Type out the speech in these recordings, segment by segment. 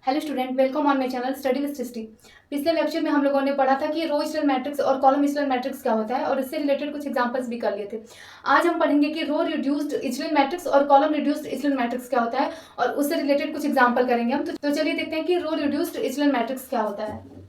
Hello student, welcome on my channel study with Srishti. पिछले lecture में हम लोगों ने पढ़ा था कि रो इचेलन मैट्रिक्स और कॉलम इचेलन मैट्रिक्स क्या होता है और इससे रिलेटेड कुछ एग्जांपल्स भी कर लिए थे। आज हम पढ़ेंगे कि रो रिड्यूस्ड इचेलन मैट्रिक्स और कॉलम रिड्यूस्ड इचेलन मैट्रिक्स क्या होता है और उससे रिलेटेड कुछ एग्जांपल करेंगे हम। तो चलिए देखते हैं कि रो रिड्यूस्ड इचेलन मैट्रिक्स क्या होता है।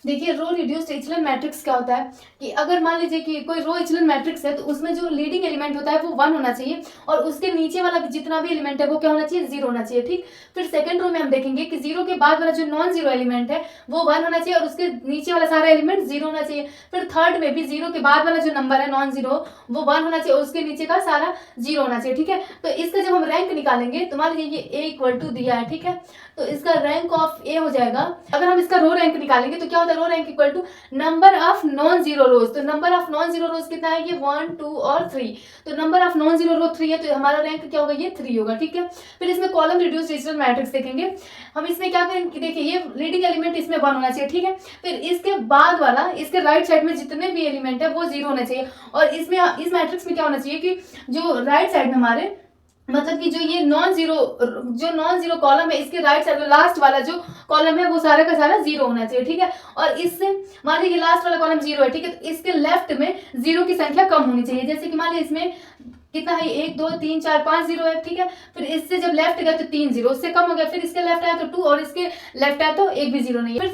देखिए, रो रिड्यूस्ड इचेलन मैट्रिक्स क्या होता है कि अगर मान लीजिए कि कोई रो इचेलन मैट्रिक्स है तो उसमें जो लीडिंग एलिमेंट होता है वो 1 होना चाहिए और उसके नीचे वाला जितना भी एलिमेंट है वो क्या होना चाहिए, 0 होना चाहिए। ठीक, फिर सेकंड रो में हम देखेंगे कि 0 के बाद वाला जो नॉन जीरो एलिमेंट है वो 1 होना चाहिए और उसके नीचे वाला सारा एलिमेंट 0 होना चाहिए। फिर थर्ड में भी 0 के बाद वाला जो नंबर है नॉन जीरो वो 1 होना चाहिए और उसके नीचे का सारा 0 होना चाहिए। ठीक है, तो इसका जब हम रैंक निकालेंगे तो मान लीजिए ये a इक्वल टू दिया है, ठीक है, तो इसका रैंक ऑफ ए हो जाएगा। अगर हम इसका रो रैंक निकालेंगे तो क्या होता है, row rank equal to number of non zero rows. तो number of non zero rows कितना है, ये 1 2 और 3। तो number of non zero row 3 है तो हमारा रैंक क्या होगा, ये 3 होगा। ठीक है, फिर इसमें कॉलम रिड्यूस्ड इचेलन मैट्रिक्स देखेंगे हम। इसमें क्या करेंगे, देखिए ये लीडिंग एलिमेंट इसमें 1 होना चाहिए। ठीक है, फिर इसके बाद वाला इसके राइट साइड में जितने भी एलिमेंट है वो 0 होना चाहिए और इसमें इस मैट्रिक्स में क्या होना चाहिए कि जो राइट साइड में हमारे मतलब कि जो ये नॉन जीरो कॉलम है इसके राइट साइड में लास्ट वाला जो कॉलम है वो सारा का सारा 0 होना चाहिए। ठीक है, और इससे मान लीजिए लास्ट वाला कॉलम 0 है, ठीक है, तो इसके लेफ्ट में 0 की संख्या कम होनी चाहिए। जैसे कि मान लीजिए इसमें कितना है, 1 2 3 4 5 0 है। ठीक है, फिर इससे जब लेफ्ट गया तो 3 0, उससे कम हो गया, फिर इसके लेफ्ट आया तो 2 और इसके लेफ्ट आया तो एक भी 0 नहीं है।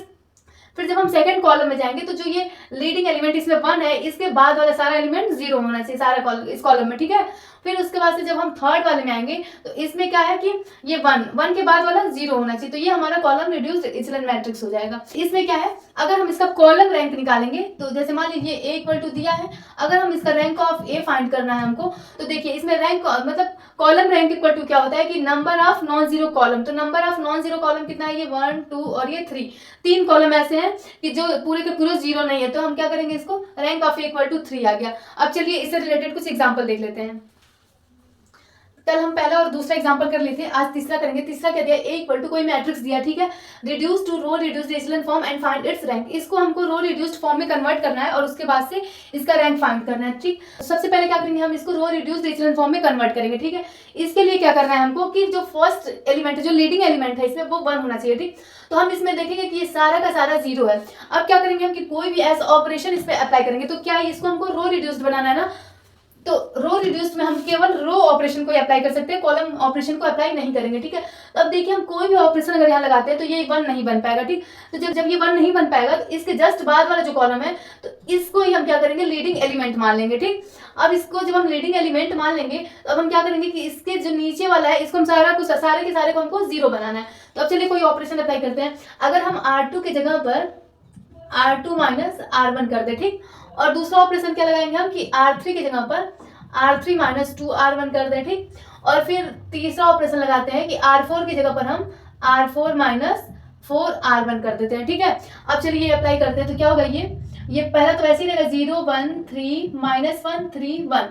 फिर जब हम सेकंड कॉलम में जाएंगे तो जो ये लीडिंग एलिमेंट इसमें 1 है इसके बाद वाला सारा एलिमेंट 0 होना चाहिए सारा कॉलम इस कॉलम में। ठीक है, फिर उसके बाद से जब हम थर्ड वाले में आएंगे तो इसमें क्या है कि ये 1 के बाद वाला 0 होना चाहिए। तो ये हमारा कॉलम रिड्यूस्ड इचेलन मैट्रिक्स हो जाएगा। इसमें क्या है, अगर हम इसका कॉलम रैंक निकालेंगे तो जैसे मान लीजिए a इक्वल टू दिया है, अगर हम इसका रैंक ऑफ ए फाइंड करना है हमको तो देखिए इसमें रैंक मतलब कॉलम रैंक इक्वल टू क्या होता है कि number of non zero column. तो number of non zero column कितना है, ये 1 2 और ये 3। 3 कॉलम ऐसे हैं कि जो पूरे के पूरे 0 नहीं है, तो हम क्या करेंगे, इसको rank of A equal to 3 आ गया। अब चलिए इससे रिलेटेड कुछ एग्जांपल देख लेते हैं। कल हम पहला और दूसरा एग्जांपल कर लेते हैं, आज तीसरा करेंगे। तीसरा क्या दिया, a इक्वल टू कोई मैट्रिक्स दिया, ठीक है, reduce to row reduced echelon form and find its rank. इसको हमको रो रिड्यूस्ड फॉर्म में कन्वर्ट करना है और उसके बाद से इसका रैंक फाइंड करना है। ठीक, सबसे पहले क्या करेंगे, हम इसको रो रिड्यूस्ड इचेलन फॉर्म में कन्वर्ट करेंगे। ठीक है, इसके लिए क्या करना है हमको कि जो फर्स्ट एलिमेंट है, जो लीडिंग एलिमेंट है इसमें वो 1 होना चाहिए। ठीक, तो हम इसमें देखेंगे कि ये सारा का सारा 0 है। अब क्या करेंगे हम कि कोई भी ऐसा ऑपरेशन इस पे अप्लाई करेंगे तो क्या है, इसको हमको रो रिड्यूस्ड बनाना है ना, तो रो रिड्यूस्ड में हम केवल रो ऑपरेशन को अप्लाई कर सकते हैं, कॉलम ऑपरेशन को अप्लाई नहीं करेंगे। ठीक है, तो अब देखिए हम कोई भी ऑपरेशन अगर यहाँ लगाते हैं तो ये 1 नहीं बन पाएगा। ठीक, तो जब ये 1 नहीं बन पाएगा तो इसके जस्ट बाद वाला जो कॉलम है तो इसको ही हम क्या करेंगे, लीडिंग एलिमेंट मान लेंगे। ठीक, अब इसको जब हम लीडिंग एलिमेंट मान लेंगे तो अब हम क्या करेंगे कि इसके जो नीचे वाला है इसको हम सारे के सारे को हमको 0 बनाना है। तो अब चलिए कोई ऑपरेशन अप्लाई करते हैं। अगर हम R2 की जगह पर R2 माइनस R1 कर दे, ठीक, और दूसरा ऑपरेशन क्या लगाएंगे हम कि R3 की जगह पर R3 माइनस 2R1 कर दें। ठीक, और फिर तीसरा ऑपरेशन लगाते हैं कि R4 की जगह पर हम R4 माइनस 4R1 कर देते हैं। ठीक है, अब चलिए ये अप्लाई करते हैं तो क्या होगा, ये पहला तो ऐसे ही रहेगा 0 1 3 माइनस 1 3 1,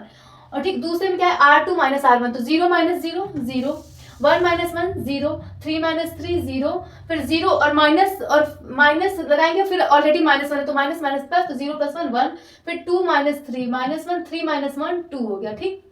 और ठीक दूसरे में क्या है R2 माइनस R1, तो 0 माइनस 0 0, 1 माइनस 1 0, 3 माइनस 3 0, फिर 0 और माइनस लगाएंगे, फिर ऑलरेडी माइनस 1 है तो माइनस माइनस प्लस, तो 0 प्लस 1 1, फिर 2 माइनस 3 माइनस 1, 3 माइनस 1 2 हो गया। ठीक,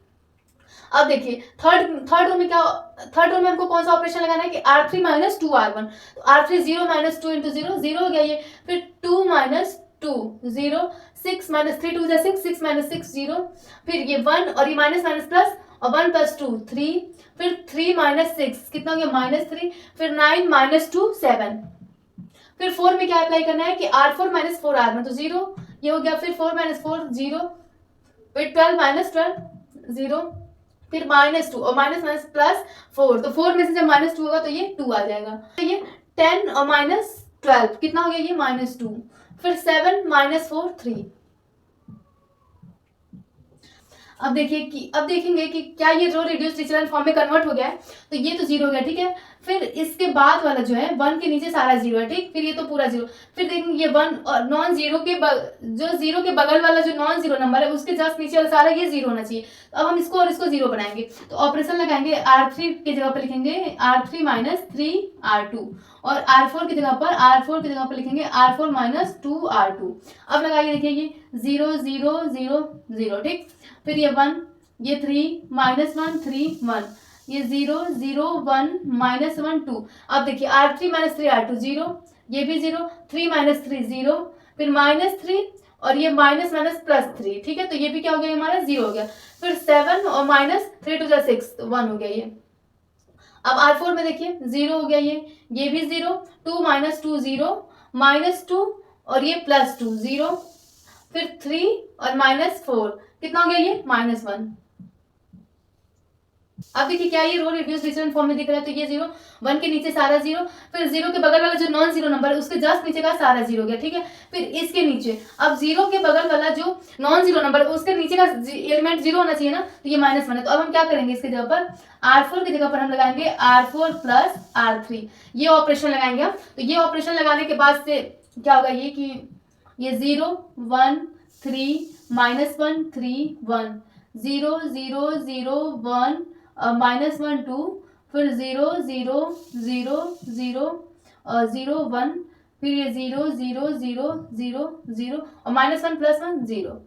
अब देखिए थर्ड रो में हमको कौन सा ऑपरेशन लगाना है कि R3 माइनस 2R1, तो R3 0 माइनस 2 इंटू 0 0 हो गया ये, फिर 2 माइनस 2 0, 6 माइनस 3 2 6 6 माइनस 6 0, फिर ये 1 और ये माइनस माइनस प्लस और 1 प्लस 2 3, फिर 3 माइनस 6 कितना हो गया माइनस 3, फिर 9 माइनस 2 7, फिर 4 में क्या अप्लाई करना है कि R4 माइनस 4R1, तो 0 ये हो गया, फिर 4 माइनस 4 0, फिर 12 माइनस 12 0, फिर माइनस 2 और माइनस माइनस प्लस 4, तो 4 में से जब माइनस 2 होगा तो ये 2 आ जाएगा। तो ये 10 और माइनस 12 कितना हो गया, ये माइनस 2, फिर 7 माइनस 4 3। अब देखेंगे कि क्या ये रो रिड्यूस्ड इचेलन फॉर्म में कन्वर्ट हो गया है, तो ये तो 0 हो गया। ठीक है, फिर इसके बाद वाला जो है 1 के नीचे सारा जीरो है, ठीक। फिर ये तो पूरा जीरो, फिर देखेंगे ये 1 और नॉन जीरो के जो जीरो के बगल वाला जो नॉन जीरो नंबर है उसके जस्ट नीचे वाला सारा ये जीरो होना चाहिए। तो अब हम इसको और इसको जीरो बनाएंगे, तो ऑपरेशन लगाएंगे, R3 की जगह पर लिखेंगे R3 माइनस 3R2 और R4 की जगह पर लिखेंगे R4 माइनस 2R2। अब लगाइए, देखिए ये 0 0 0 0, ठीक। फिर ये 1, ये 3 माइनस 1 3 1, ये 0 0 1 माइनस 1 2। अब देखिए R3 माइनस 3R2 0, ये भी 0, 3 माइनस 3 0, फिर माइनस 3 और ये माइनस माइनस प्लस 3, ठीक है। तो ये भी क्या हो गया हमारा 0 हो गया। फिर 7 और माइनस 3 2 6 तो 1 हो गया ये। अब R4 में देखिए 0 हो गया, ये भी 0, 2 माइनस 2 0 माइनस 2 और ये प्लस 2 0, फिर 3 और माइनस 4 कितना हो गया ये माइनस 1। अब देखिए क्या ये रो रिड्यूस डिफरेंट फॉर्म में दिख रहा है, तो ये 0, 1 के नीचे सारा 0, फिर 0 के बगल वाला जो नॉन जीरो नंबर है उसके जस्ट नीचे का सारा 0 हो गया, ठीक है। फिर इसके नीचे अब 0 के बगल वाला जो नॉन जीरो नंबर है उसके नीचे का एलिमेंट 0 होना चाहिए ना, तो ये माइनस 1 है। तो अब हम क्या करेंगे, इसकी जगह पर R4 की जगह पर हम लगाएंगे R4 प्लस R3, ये ऑपरेशन लगाएंगे हम। तो ये ऑपरेशन लगाने के बाद से क्या होगा ये कि ये 0 1 3 माइनस 1 3 1 0 0 0 1 माइनस 1 2, फिर 0 0 0 0 0 1, फिर ये 0 0 0 0 0 और माइनस 1 प्लस 1 0।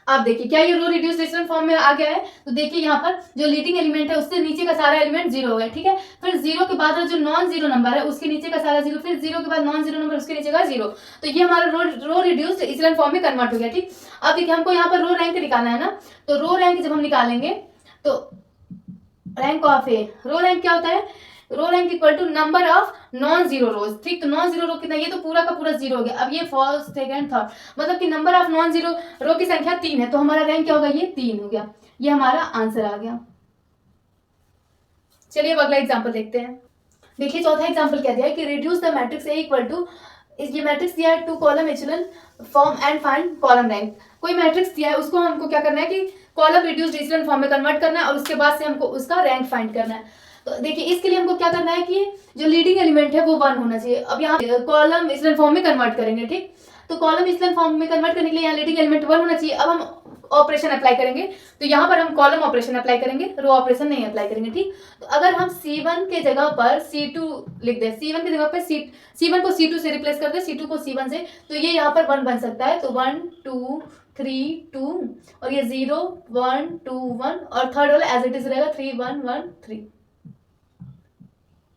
आप देखिए क्या ये रो रिड्यूस डिफरेंट फॉर्म में आ गया है। तो देखिए यहाँ पर जो लीडिंग एलिमेंट है उससे नीचे का सारा एलिमेंट 0 हो गया, ठीक है। फिर 0 के बाद जो नॉन जीरो नंबर है उसके नीचे का सारा 0, फिर 0 के बाद नॉन जीरो नंबर उसके नीचे का 0। तो ये हमारा रो रिड्यूस्ड इचेलॉन फॉर्म में कन्वर्ट हो गया, ठीक। अब देखिए हमको यहाँ पर रो रैंक निकालना है ना, तो रो रैंक जब हम निकालेंगे तो rank of A, row rank क्या होता है, row rank equal to number of non zero rows, ठीक। तो नॉन जीरो रो कितना, ये तो पूरा का पूरा 0 हो गया। अब ये फर्स्ट सेकंड थर्ड मतलब कि नंबर ऑफ नॉन जीरो रो की संख्या 3 है, तो हमारा रैंक क्या होगा, ये 3 हो गया। ये हमारा आंसर आ गया। चलिए अब अगला एग्जांपल देखते हैं। देखिए चौथा एग्जांपल क्या दिया है कि reduce the matrix A equal to, ये मैट्रिक्स दिया है 2 column echelon form and find column rank. कोई मैट्रिक्स दिया है उसको हमको क्या करना है कि कॉलम रिड्यूस्ड इचेलॉन फॉर्म में कन्वर्ट करना है और उसके बाद से हमको उसका रैंक फाइंड करना है। तो देखिए इसके लिए हमको क्या करना है कि जो लीडिंग एलिमेंट है वो 1 होना चाहिए। अब यहाँ कॉलम इचेलॉन फॉर्म में कन्वर्ट करेंगे, ठीक। तो कॉलम इचेलॉन फॉर्म में कन्वर्ट करने के लिए यहाँ लीडिंग एलिमेंट 1 होना चाहिए। अब हम ऑपरेशन अप्लाई करेंगे, तो यहाँ पर हम कॉलम ऑपरेशन अप्लाई करेंगे, रो ऑपरेशन नहीं अप्लाई करेंगे, ठीक। तो अगर हम C1 के जगह पर C2 लिख दें, C1 की जगह पर C1 को C2 से रिप्लेस कर दे, C2 को C1 से, तो ये यहाँ पर 1 बन सकता है। तो 1 2 3 2 और ये 0 1 2 1 और थर्ड वाला एज इट इज रहेगा 3 1 1 3,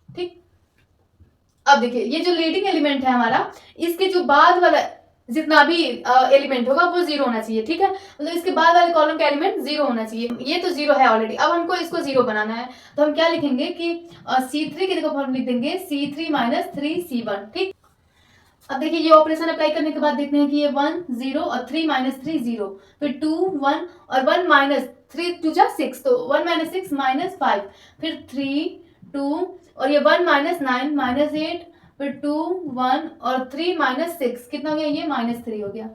ठीक। अब देखिए ये जो लीडिंग एलिमेंट है हमारा, इसके जो बाद वाला जितना भी एलिमेंट होगा वो 0 होना चाहिए, ठीक है। मतलब इसके बाद वाले कॉलम का एलिमेंट 0 होना चाहिए। ये तो 0 है ऑलरेडी, अब हमको इसको 0 बनाना है। तो हम क्या लिखेंगे कि C3 की जगह हम लिख देंगे C3 माइनस 3C1, ठीक। अब देखिए ये ऑपरेशन अप्लाई करने के बाद देखते हैं कि ये 1 0 और 3 माइनस 3 0, फिर 2 1 और 1 माइनस 3 2 जा 6, तो 1 माइनस 6 माइनस 5, फिर 3 2 और ये 1 माइनस 9 माइनस 8, फिर 2 1 और 3 माइनस 6 कितना हो गया, ये माइनस 3 हो गया।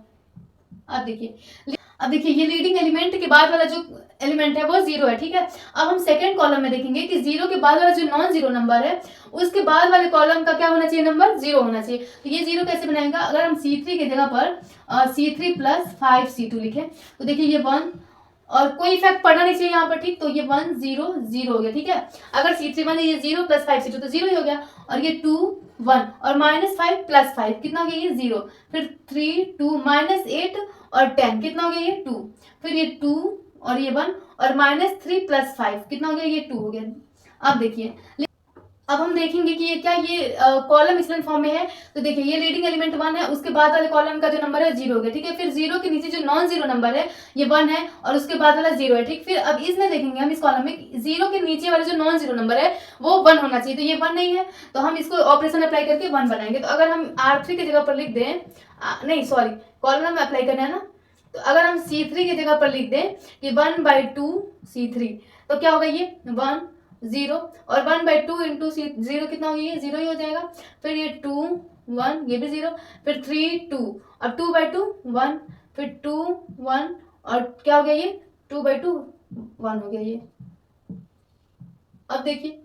अब देखिए ये लीडिंग एलिमेंट के बाद वाला जो एलिमेंट है वो 0 है, ठीक है। अब हम सेकंड कॉलम में देखेंगे कि 0 के बाद वाला जो नॉन जीरो नंबर है उसके बाद वाले कॉलम का क्या होना चाहिए, नंबर 0 होना चाहिए। तो ये 0 कैसे बनाएगा, अगर हम C3 की जगह पर C3 प्लस 5C2 लिखें, तो देखिए ये 1 और कोई इफेक्ट पड़ना नहीं चाहिए यहाँ पर, ठीक। तो ये 1 0 0 हो गया, ठीक है। अगर C3 मान ये 0 प्लस 5C2 तो 0 ही हो गया, और ये 2 1 और माइनस 5 प्लस 5 कितना हो गया, ये 0, फिर 3 2 माइनस 8 और 10 कितना हो गया, ये 2, फिर ये 2 और ये 1 और माइनस 3 प्लस 5 कितना हो गया, ये 2 हो गया। अब देखिए अब हम देखेंगे कि ये क्या ये कॉलम इचेलॉन फॉर्म में है। तो देखिए ये लीडिंग एलिमेंट 1 है, उसके बाद वाले कॉलम का जो नंबर है 0 हो गया, ठीक है। फिर 0 के नीचे जो नॉन जीरो नंबर है ये 1 है और उसके बाद वाला 0 है, ठीक। फिर अब इसमें देखेंगे हम इस कॉलम में 0 के नीचे वाला जो नॉन जीरो नंबर है वो 1 होना चाहिए, तो ये 1 नहीं है, तो हम इसको ऑपरेशन अप्लाई करके 1 बनाएंगे। तो अगर हम R3 की जगह पर लिख दें, नहीं सॉरी कॉलम में अप्लाई करना है ना, तो अगर हम C3 की जगह पर लिख दें कि 1/2 C3, तो क्या होगा, ये 1 0 और 1/2 इंटू 0 कितना हो गया, ये 0 ही हो जाएगा। फिर ये 2 1 ये भी 0, फिर 3 2 और 2/2 1, फिर 2 1 और क्या हो गया, ये 2/2 1 हो गया ये। अब देखिए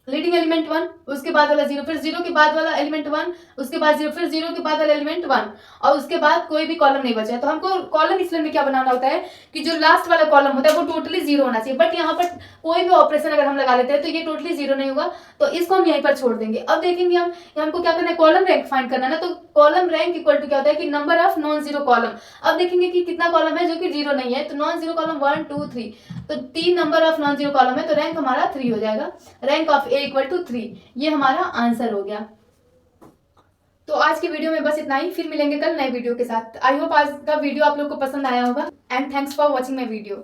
लीडिंग एलिमेंट 1, उसके बाद वाला 0, फिर 0 के बाद वाला एलिमेंट 1, उसके बाद 0, फिर 0 के बाद वाला एलिमेंट 1, और उसके बाद कोई भी कॉलम नहीं बचा। तो हमको कॉलम इसलिए में क्या बनाना होता है कि जो लास्ट वाला कॉलम होता है वो टोटली 0 होना चाहिए। बट यहाँ पर कोई भी ऑपरेशन अगर हम लगा लेते हैं तो ये टोटली 0 नहीं होगा, तो इसको हम यहीं पर छोड़ देंगे। अब देखेंगे हम हमको क्या करना है, कॉलम रैंक फाइंड करना है ना। तो कॉलम रैंक इक्वल टू क्या होता है कि number of non zero column. अब देखेंगे कि कितना कॉलम है जो कि 0 नहीं है, तो नॉन जीरो कॉलम 1 2 3, तो 3 number of non zero column है, तो रैंक हमारा 3 हो जाएगा। Rank of A equal to 3, ये हमारा आंसर हो गया। तो आज की वीडियो में बस इतना ही, फिर मिलेंगे कल नए वीडियो के साथ। आई होप आज का वीडियो आप लोग को पसंद आया होगा, and thanks for watching my video.